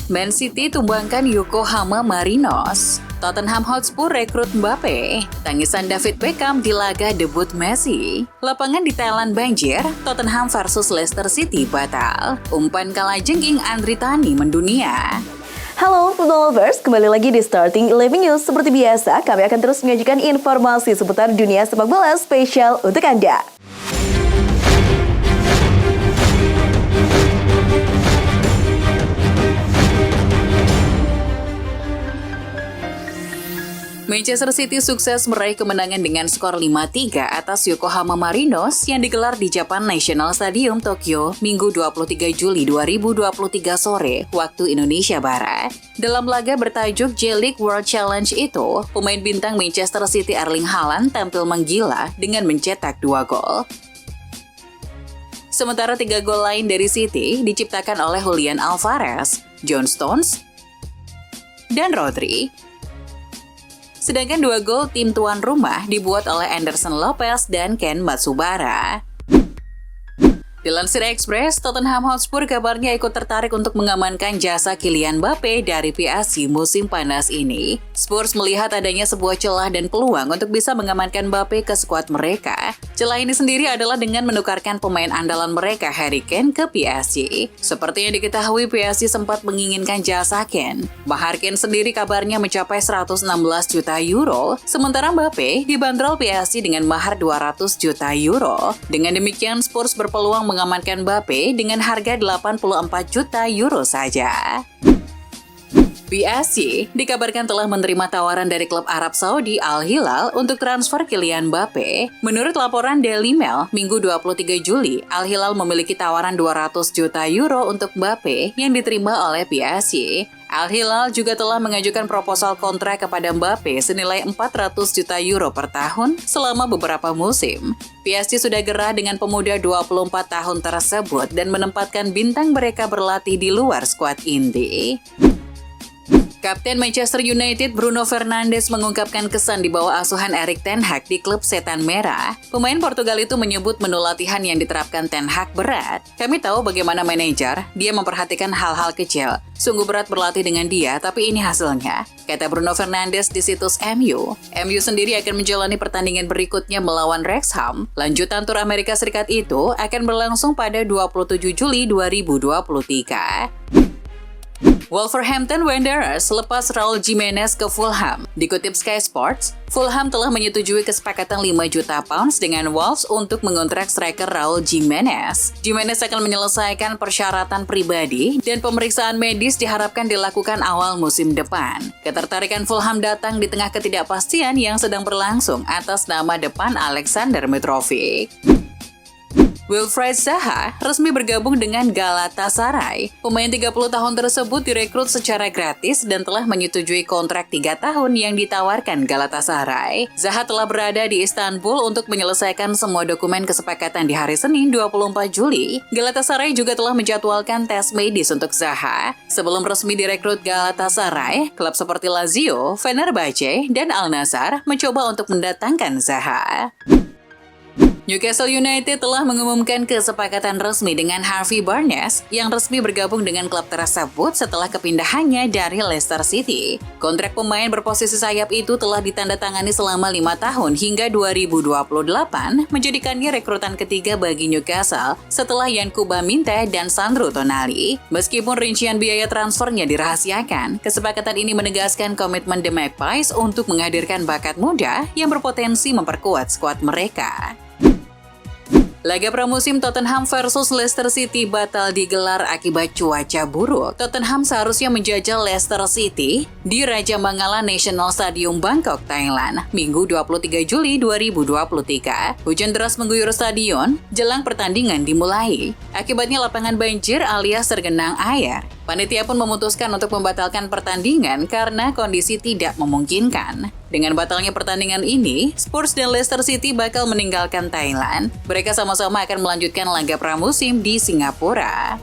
Man City tumbangkan Yokohama Marinos. Tottenham Hotspur rekrut Mbappe. Tangisan David Beckham di laga debut Messi. Lapangan di Thailand banjir, Tottenham versus Leicester City batal. Umpan kalajengking Andri Tani mendunia. Halo football lovers, kembali lagi di Starting 11 News. Seperti biasa, kami akan terus menyajikan informasi seputar dunia sepak bola spesial untuk Anda. Manchester City sukses meraih kemenangan dengan skor 5-3 atas Yokohama Marinos yang digelar di Japan National Stadium, Tokyo, Minggu 23 Juli 2023 sore, waktu Indonesia Barat. Dalam laga bertajuk J-League World Challenge itu, pemain bintang Manchester City Erling Haaland tampil menggila dengan mencetak 2 gol. Sementara 3 gol lain dari City diciptakan oleh Julian Alvarez, John Stones, dan Rodri. Sedangkan 2 gol tim tuan rumah dibuat oleh Anderson Lopez dan Ken Matsubara. Dilansir Express, Tottenham Hotspur kabarnya ikut tertarik untuk mengamankan jasa Kylian Mbappe dari PSG musim panas ini. Spurs melihat adanya sebuah celah dan peluang untuk bisa mengamankan Mbappe ke skuad mereka. Celah ini sendiri adalah dengan menukarkan pemain andalan mereka Harry Kane ke PSG. Seperti yang diketahui, PSG sempat menginginkan jasa Kane. Bahar Kane sendiri kabarnya mencapai 116 juta euro, sementara Mbappe dibanderol PSG dengan mahar 200 juta euro. Dengan demikian, Spurs berpeluang mengamankan Mbappe dengan harga 84 juta euro saja. PSG dikabarkan telah menerima tawaran dari klub Arab Saudi Al Hilal untuk transfer Kylian Mbappe. Menurut laporan Daily Mail, Minggu 23 Juli, Al Hilal memiliki tawaran 200 juta euro untuk Mbappe yang diterima oleh PSG. Al Hilal juga telah mengajukan proposal kontrak kepada Mbappe senilai 400 juta euro per tahun selama beberapa musim. PSG sudah gerah dengan pemuda 24 tahun tersebut dan menempatkan bintang mereka berlatih di luar skuad inti. Kapten Manchester United Bruno Fernandes mengungkapkan kesan di bawah asuhan Erik ten Hag di klub Setan Merah. Pemain Portugal itu menyebut menu latihan yang diterapkan ten Hag berat. Kami tahu bagaimana manajer, dia memperhatikan hal-hal kecil. Sungguh berat berlatih dengan dia, tapi ini hasilnya, kata Bruno Fernandes di situs MU. MU sendiri akan menjalani pertandingan berikutnya melawan Wrexham. Lanjutan tur Amerika Serikat itu akan berlangsung pada 27 Juli 2023. Wolverhampton Wanderers lepas Raul Jimenez ke Fulham. Dikutip Sky Sports, Fulham telah menyetujui kesepakatan 5 juta pounds dengan Wolves untuk mengontrak striker Raul Jimenez. Jimenez akan menyelesaikan persyaratan pribadi dan pemeriksaan medis diharapkan dilakukan awal musim depan. Ketertarikan Fulham datang di tengah ketidakpastian yang sedang berlangsung atas nama depan Alexander Mitrovic. Wilfried Zaha resmi bergabung dengan Galatasaray. Pemain 30 tahun tersebut direkrut secara gratis dan telah menyetujui kontrak 3 tahun yang ditawarkan Galatasaray. Zaha telah berada di Istanbul untuk menyelesaikan semua dokumen kesepakatan di hari Senin 24 Juli. Galatasaray juga telah menjadwalkan tes medis untuk Zaha. Sebelum resmi direkrut Galatasaray, klub seperti Lazio, Fenerbahce, dan Al Nassr mencoba untuk mendatangkan Zaha. Newcastle United telah mengumumkan kesepakatan resmi dengan Harvey Barnes yang resmi bergabung dengan klub tersebut setelah kepindahannya dari Leicester City. Kontrak pemain berposisi sayap itu telah ditandatangani selama 5 tahun hingga 2028, menjadikannya rekrutan ketiga bagi Newcastle setelah Yankuba Minteh dan Sandro Tonali. Meskipun rincian biaya transfernya dirahasiakan, kesepakatan ini menegaskan komitmen The Magpies untuk menghadirkan bakat muda yang berpotensi memperkuat skuad mereka. Laga pramusim Tottenham versus Leicester City batal digelar akibat cuaca buruk. Tottenham seharusnya menjajal Leicester City di Raja Mangala National Stadium, Bangkok, Thailand, Minggu 23 Juli 2023. Hujan deras mengguyur stadion jelang pertandingan dimulai. Akibatnya lapangan banjir alias tergenang air. Panitia pun memutuskan untuk membatalkan pertandingan karena kondisi tidak memungkinkan. Dengan batalnya pertandingan ini, Spurs dan Leicester City bakal meninggalkan Thailand. Mereka sama-sama akan melanjutkan laga pramusim di Singapura.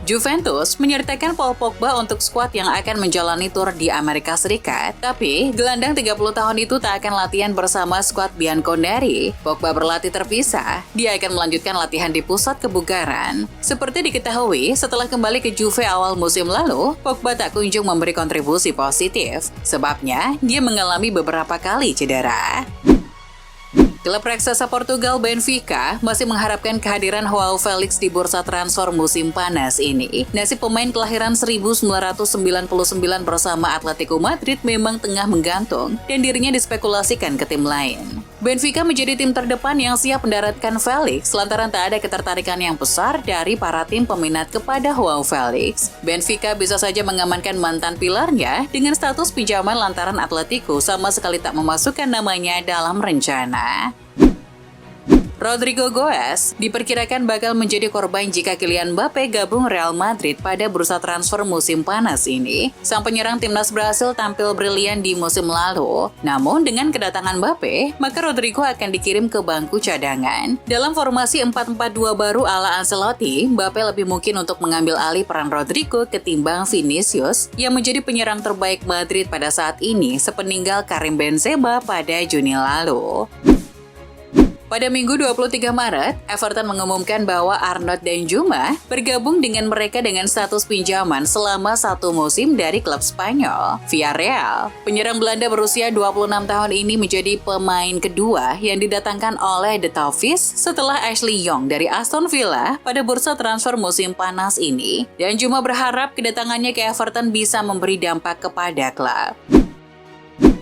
Juventus menyertakan Paul Pogba untuk skuad yang akan menjalani tur di Amerika Serikat. Tapi, gelandang 30 tahun itu tak akan latihan bersama skuad Bianconeri. Pogba berlatih terpisah. Dia akan melanjutkan latihan di pusat kebugaran. Seperti diketahui, setelah kembali ke Juve awal musim lalu, Pogba tak kunjung memberi kontribusi positif. Sebabnya, dia mengalami beberapa kali cedera. Klub raksasa Portugal Benfica masih mengharapkan kehadiran Joao Felix di bursa transfer musim panas ini. Nasib pemain kelahiran 1999 bersama Atletico Madrid memang tengah menggantung dan dirinya dispekulasikan ke tim lain. Benfica menjadi tim terdepan yang siap mendaratkan Felix lantaran tak ada ketertarikan yang besar dari para tim peminat kepada Joao Felix. Benfica bisa saja mengamankan mantan pilarnya dengan status pinjaman lantaran Atletico sama sekali tak memasukkan namanya dalam rencana. Rodrigo Goes diperkirakan bakal menjadi korban jika Kylian Mbappe gabung Real Madrid pada bursa transfer musim panas ini. Sang penyerang timnas Brasil tampil brilian di musim lalu. Namun dengan kedatangan Mbappe, maka Rodrigo akan dikirim ke bangku cadangan. Dalam formasi 4-4-2 baru ala Ancelotti, Mbappe lebih mungkin untuk mengambil alih peran Rodrigo ketimbang Vinicius yang menjadi penyerang terbaik Madrid pada saat ini sepeninggal Karim Benzema pada Juni lalu. Pada Minggu 23 Maret, Everton mengumumkan bahwa Arnaud Danjuma bergabung dengan mereka dengan status pinjaman selama 1 musim dari klub Spanyol, Villarreal. Penyerang Belanda berusia 26 tahun ini menjadi pemain kedua yang didatangkan oleh The Toffees setelah Ashley Young dari Aston Villa pada bursa transfer musim panas ini. Danjuma berharap kedatangannya ke Everton bisa memberi dampak kepada klub.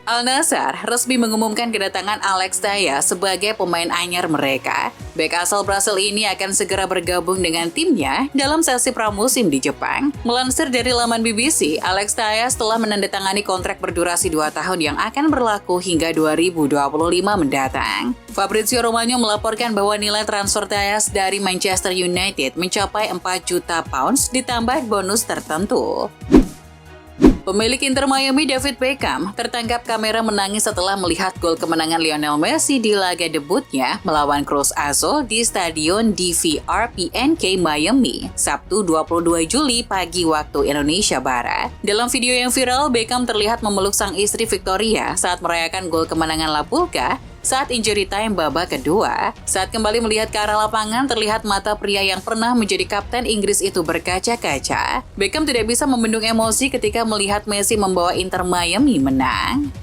Al Nassr resmi mengumumkan kedatangan Alex Telles sebagai pemain anyar mereka. Bek asal Brasil ini akan segera bergabung dengan timnya dalam sesi pramusim di Jepang. Melansir dari laman BBC, Alex Telles telah menandatangani kontrak berdurasi 2 tahun yang akan berlaku hingga 2025 mendatang. Fabrizio Romano melaporkan bahwa nilai transfer Telles dari Manchester United mencapai 4 juta pounds ditambah bonus tertentu. Pemilik Inter Miami David Beckham tertangkap kamera menangis setelah melihat gol kemenangan Lionel Messi di laga debutnya melawan Cruz Azul di Stadion DVR PNK Miami, Sabtu 22 Juli pagi waktu Indonesia Barat. Dalam video yang viral, Beckham terlihat memeluk sang istri Victoria saat merayakan gol kemenangan La Pulga saat injury time babak kedua. Saat kembali melihat ke arah lapangan, terlihat mata pria yang pernah menjadi kapten Inggris itu berkaca-kaca. Beckham tidak bisa membendung emosi ketika melihat Messi membawa Inter Miami menang.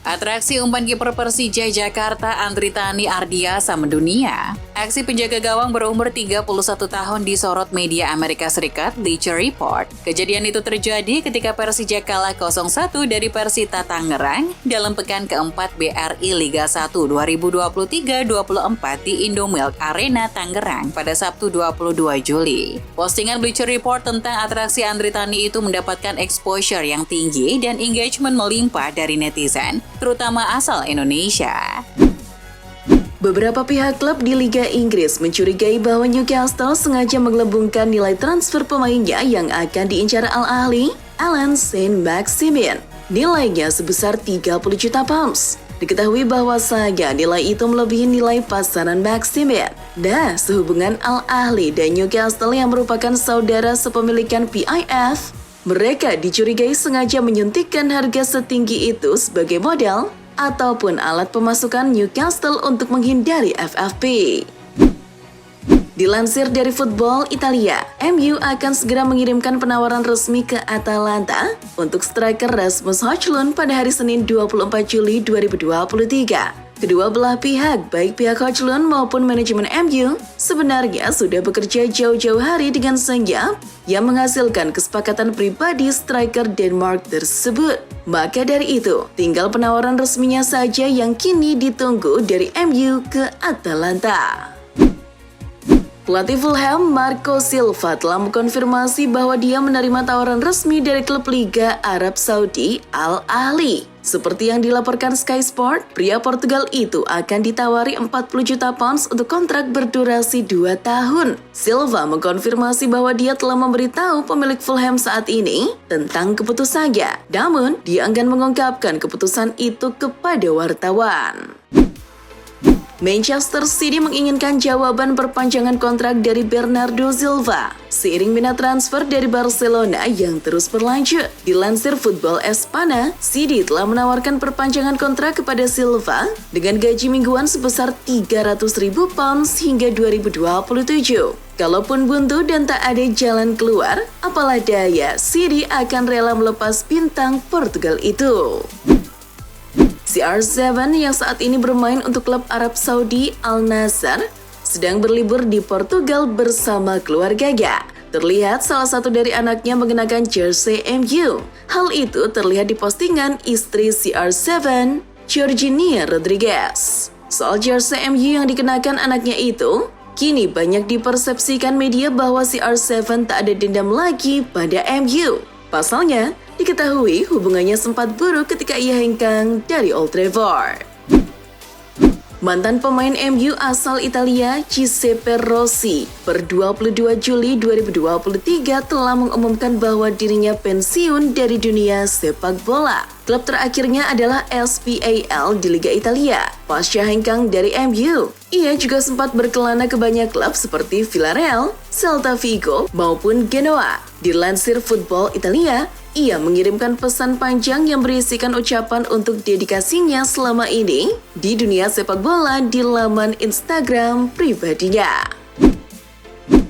Atraksi umpan kiper Persija Jakarta Andri Tani Ardiasa mendunia. Aksi penjaga gawang berumur 31 tahun disorot media Amerika Serikat Bleacher Report. Kejadian itu terjadi ketika Persija kalah 0-1 dari Persita Tangerang dalam pekan keempat BRI Liga 1 2023-24 di Indomilk Arena Tangerang pada Sabtu 22 Juli. Postingan Bleacher Report tentang atraksi Andri Tani itu mendapatkan exposure yang tinggi dan engagement melimpah dari netizen, terutama asal Indonesia. Beberapa pihak klub di Liga Inggris mencurigai bahwa Newcastle sengaja menggelembungkan nilai transfer pemainnya yang akan diincar Al Ahly, Allan Saint-Maximin. Nilainya sebesar 30 juta pounds. Diketahui bahwasanya nilai itu melebihi nilai pasaran Maximin. Nah, sehubungan Al Ahly dan Newcastle yang merupakan saudara sepemilikan PIF, mereka dicurigai sengaja menyuntikkan harga setinggi itu sebagai modal ataupun alat pemasukan Newcastle untuk menghindari FFP. Dilansir dari Football Italia, MU akan segera mengirimkan penawaran resmi ke Atalanta untuk striker Rasmus Højlund pada hari Senin 24 Juli 2023. Kedua belah pihak, baik pihak Højlund maupun manajemen MU, sebenarnya sudah bekerja jauh-jauh hari dengan senyap yang menghasilkan kesepakatan pribadi striker Denmark tersebut. Maka dari itu, tinggal penawaran resminya saja yang kini ditunggu dari MU ke Atalanta. Pelatih Fulham Marco Silva telah mengkonfirmasi bahwa dia menerima tawaran resmi dari klub Liga Arab Saudi Al Ahly. Seperti yang dilaporkan Sky Sport, pria Portugal itu akan ditawari 40 juta pounds untuk kontrak berdurasi 2 tahun. Silva mengkonfirmasi bahwa dia telah memberitahu pemilik Fulham saat ini tentang keputusannya. Namun, dia enggan mengungkapkan keputusan itu kepada wartawan. Manchester City menginginkan jawaban perpanjangan kontrak dari Bernardo Silva seiring minat transfer dari Barcelona yang terus berlanjut. Dilansir Football Espana, City telah menawarkan perpanjangan kontrak kepada Silva dengan gaji mingguan sebesar 300.000 pounds hingga 2027. Kalaupun buntu dan tak ada jalan keluar, apalah daya, City akan rela melepas bintang Portugal itu. CR7 yang saat ini bermain untuk klub Arab Saudi Al Nassr sedang berlibur di Portugal bersama keluarganya. Terlihat salah satu dari anaknya mengenakan jersey MU. Hal itu terlihat di postingan istri CR7, Georgina Rodriguez. Soal jersey MU yang dikenakan anaknya itu, kini banyak dipersepsikan media bahwa CR7 tak ada dendam lagi pada MU. Pasalnya, diketahui hubungannya sempat buruk ketika ia hengkang dari Old Trafford. Mantan pemain MU asal Italia, Giuseppe Rossi, per 22 Juli 2023 telah mengumumkan bahwa dirinya pensiun dari dunia sepak bola. Klub terakhirnya adalah SPAL di Liga Italia, pasca hengkang dari MU. Ia juga sempat berkelana ke banyak klub seperti Villarreal, Celta Vigo, maupun Genoa. Dilansir Football Italia, ia mengirimkan pesan panjang yang berisikan ucapan untuk dedikasinya selama ini di dunia sepak bola di laman Instagram pribadinya.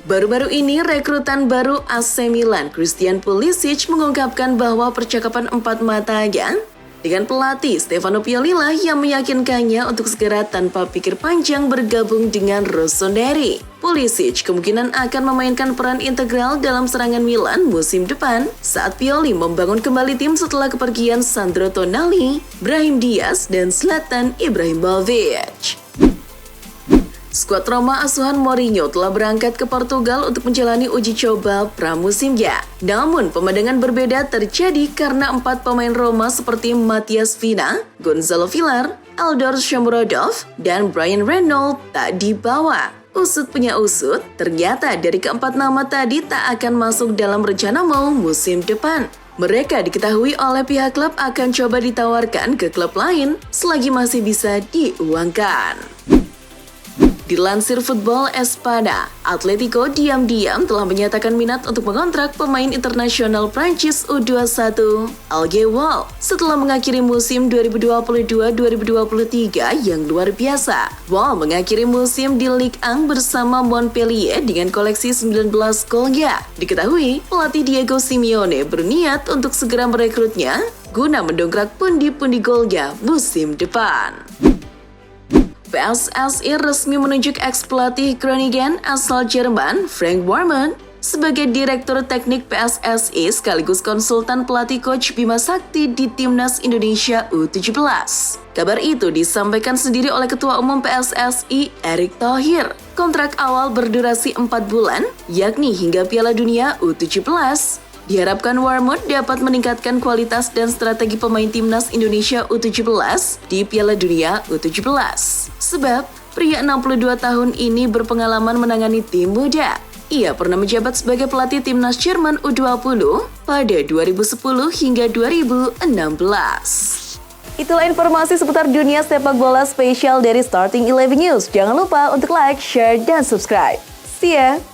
Baru-baru ini, rekrutan baru AC Milan, Christian Pulisic, mengungkapkan bahwa percakapan empat matanya dengan pelatih Stefano Pioli lah yang meyakinkannya untuk segera tanpa pikir panjang bergabung dengan Rossoneri. Pulisic kemungkinan akan memainkan peran integral dalam serangan Milan musim depan saat Pioli membangun kembali tim setelah kepergian Sandro Tonali, Brahim Diaz, dan Zlatan Ibrahimovic. Skuad Roma asuhan Mourinho telah berangkat ke Portugal untuk menjalani uji coba pramusimnya. Namun, pemandangan berbeda terjadi karena 4 pemain Roma seperti Matias Vina, Gonzalo Villar, Eldor Shomurodov, dan Bryan Reynolds tak dibawa. Usut punya usut, ternyata dari keempat nama tadi tak akan masuk dalam rencana mau musim depan. Mereka diketahui oleh pihak klub akan coba ditawarkan ke klub lain selagi masih bisa diuangkan. Dilansir Football Espada, Atletico diam-diam telah menyatakan minat untuk mengontrak pemain internasional Prancis U21, Alge Wall, setelah mengakhiri musim 2022-2023 yang luar biasa. Wall mengakhiri musim di Ligue 1 bersama Montpellier dengan koleksi 19 golnya. Diketahui, pelatih Diego Simeone berniat untuk segera merekrutnya guna mendongkrak pundi-pundi golnya musim depan. PSSI resmi menunjuk ex-pelatih Groningen asal Jerman, Frank Warman, sebagai Direktur Teknik PSSI sekaligus konsultan pelatih Coach Bima Sakti di Timnas Indonesia U17. Kabar itu disampaikan sendiri oleh Ketua Umum PSSI, Erick Thohir. Kontrak awal berdurasi 4 bulan, yakni hingga Piala Dunia U17. Diharapkan Warmut dapat meningkatkan kualitas dan strategi pemain Timnas Indonesia U17 di Piala Dunia U17. Sebab, pria 62 tahun ini berpengalaman menangani tim muda. Ia pernah menjabat sebagai pelatih Timnas Jerman U20 pada 2010 hingga 2016. Itulah informasi seputar dunia sepak bola spesial dari Starting 11 News. Jangan lupa untuk like, share, dan subscribe. See ya!